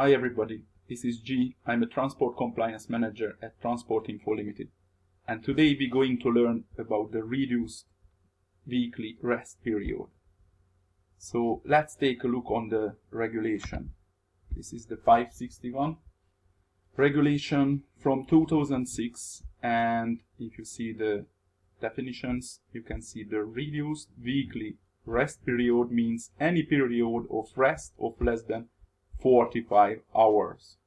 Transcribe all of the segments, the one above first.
Hi everybody, this is G. I'm a Transport Compliance Manager at Transportinfo Limited. And today we're going to learn about the reduced weekly rest period. So let's take a look on the regulation. This is the 561 regulation from 2006, and if you see the definitions, you can see the reduced weekly rest period means any period of rest of less than 45 hours.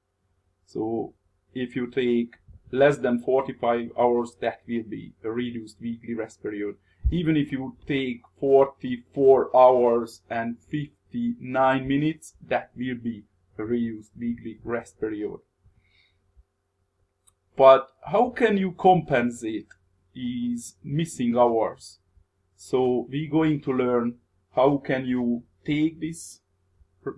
So if you take less than 45 hours, that will be a reduced weekly rest period. Even if you take 44 hours and 59 minutes, that will be a reduced weekly rest period. But how can you compensate these missing hours? So we're going to learn how can you take this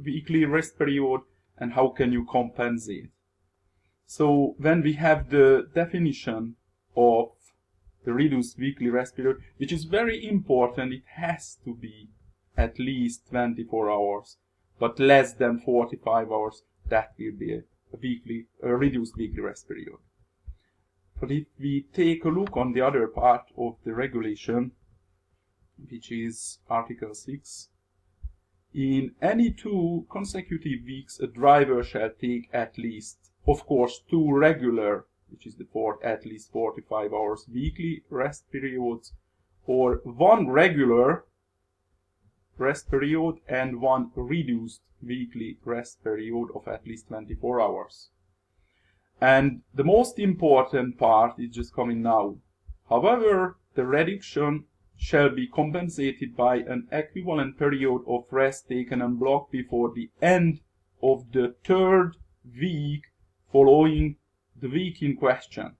weekly rest period and how can you compensate. So when we have the definition of the reduced weekly rest period, which is very important, it has to be at least 24 hours, but less than 45 hours, that will be a reduced weekly rest period. But if we take a look on the other part of the regulation, which is Article 6, in any 2 consecutive weeks, a driver shall take at least, of course, 2 regular, which is at least 45 hours weekly rest periods, or 1 regular rest period and 1 reduced weekly rest period of at least 24 hours. And the most important part is just coming now. However, the reduction shall be compensated by an equivalent period of rest taken en bloc before the end of the 3rd week following the week in question.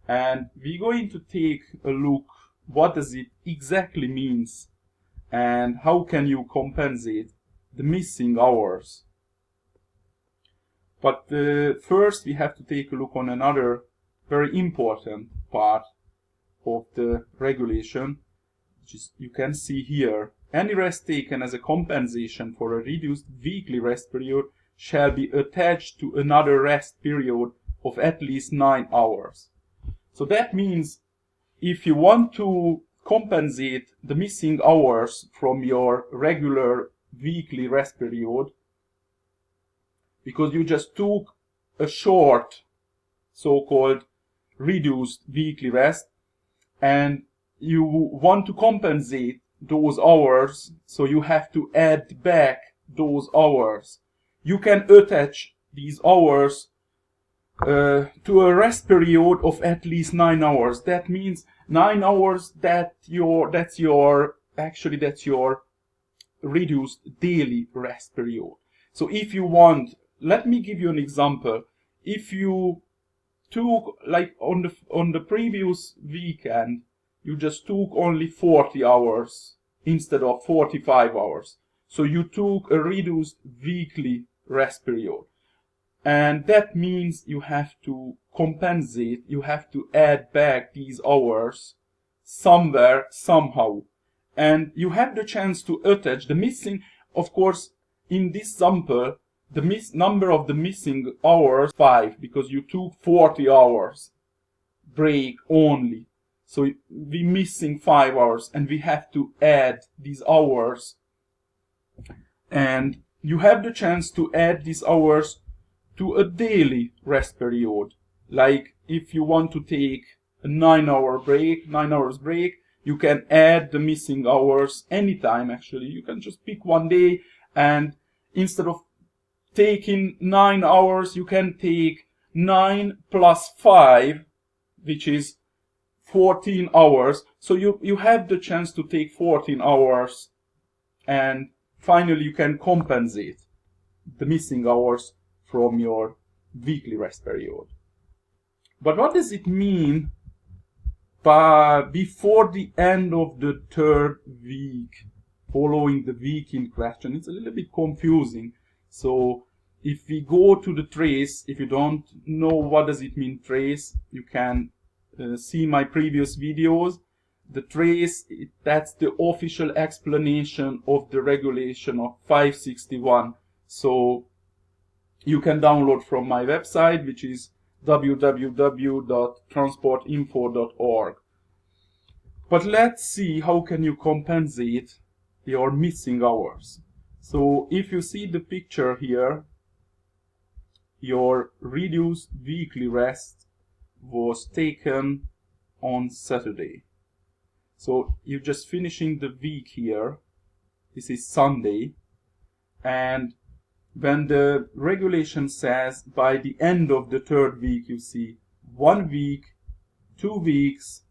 And we're going to take a look what does it exactly means and how can you compensate the missing hours. But first we have to take a look on another very important part of the regulation, which is, you can see here, any rest taken as a compensation for a reduced weekly rest period shall be attached to another rest period of at least 9 hours. So that means if you want to compensate the missing hours from your regular weekly rest period, because you just took a short so-called reduced weekly rest and you want to compensate those hours, so you have to add back those hours. You can attach these hours to a rest period of at least 9 hours. That means 9 hours that's your reduced daily rest period. So if you want, let me give you an example. If you took, like on the previous weekend, you just took only 40 hours instead of 45 hours. So you took a reduced weekly rest period. And that means you have to compensate, you have to add back these hours somewhere, somehow. And you have the chance to attach the missing, of course, in this example, the number of the missing hours 5, because you took 40 hours break only. So we're missing 5 hours and we have to add these hours. And you have the chance to add these hours to a daily rest period. Like if you want to take a 9 hours break, you can add the missing hours anytime actually. You can just pick one day and instead of taking 9 hours, you can take 9 plus 5, which is 14 hours. So you have the chance to take 14 hours and finally you can compensate the missing hours from your weekly rest period. But what does it mean before the end of the 3rd week following the week in question? It's a little bit confusing. So if we go to the trace, if you don't know what does it mean trace, you can see my previous videos. The trace, that's the official explanation of the regulation of 561. So you can download from my website, which is www.transportinfo.org. But let's see how can you compensate your missing hours. So if you see the picture here, your reduced weekly rest was taken on Saturday. So you're just finishing the week here. This is Sunday. And when the regulation says by the end of the third week, you see 1 week, 2 weeks,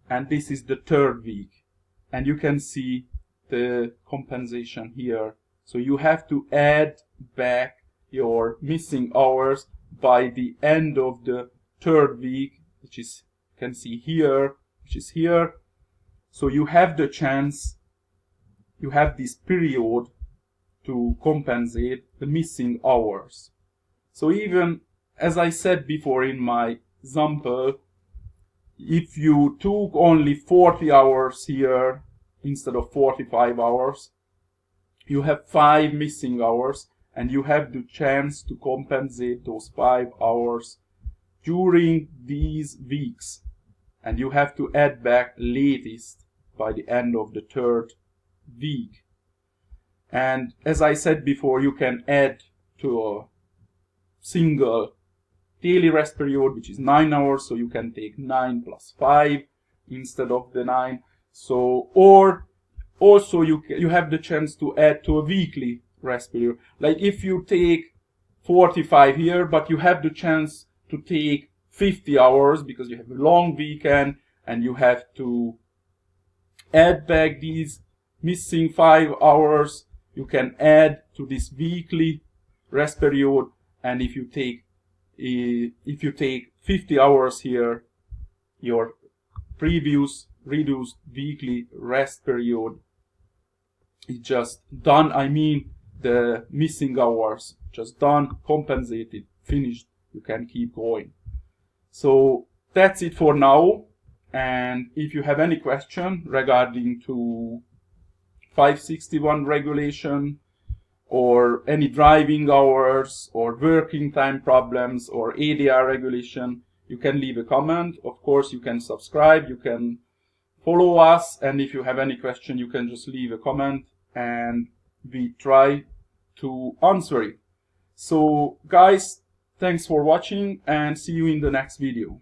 and this is the third week. And you can see the compensation here. So you have to add back your missing hours by the end of the third week, which is, you can see here, which is here. So you have the chance, you have this period to compensate the missing hours. So even, as I said before in my example, if you took only 40 hours here instead of 45 hours, you have 5 missing hours, and you have the chance to compensate those 5 hours during these weeks. And you have to add back latest by the end of the third week. And as I said before, you can add to a single daily rest period, which is 9 hours, so you can take 9 plus 5 instead of the 9. So, or also you have the chance to add to a weekly rest period. Like if you take 45 here, but you have the chance to take 50 hours because you have a long weekend and you have to add back these missing 5 hours, you can add to this weekly rest period. And if you take 50 hours here, your previous reduced weekly rest period is just done. I mean, the missing hours just done, compensated, finished. You can keep going. So that's it for now. And if you have any question regarding to 561 regulation, or any driving hours, or working time problems, or ADR regulation, you can leave a comment. Of course, you can subscribe, you can follow us, and if you have any question, you can just leave a comment, and we try to answer it. So, guys, thanks for watching, and see you in the next video.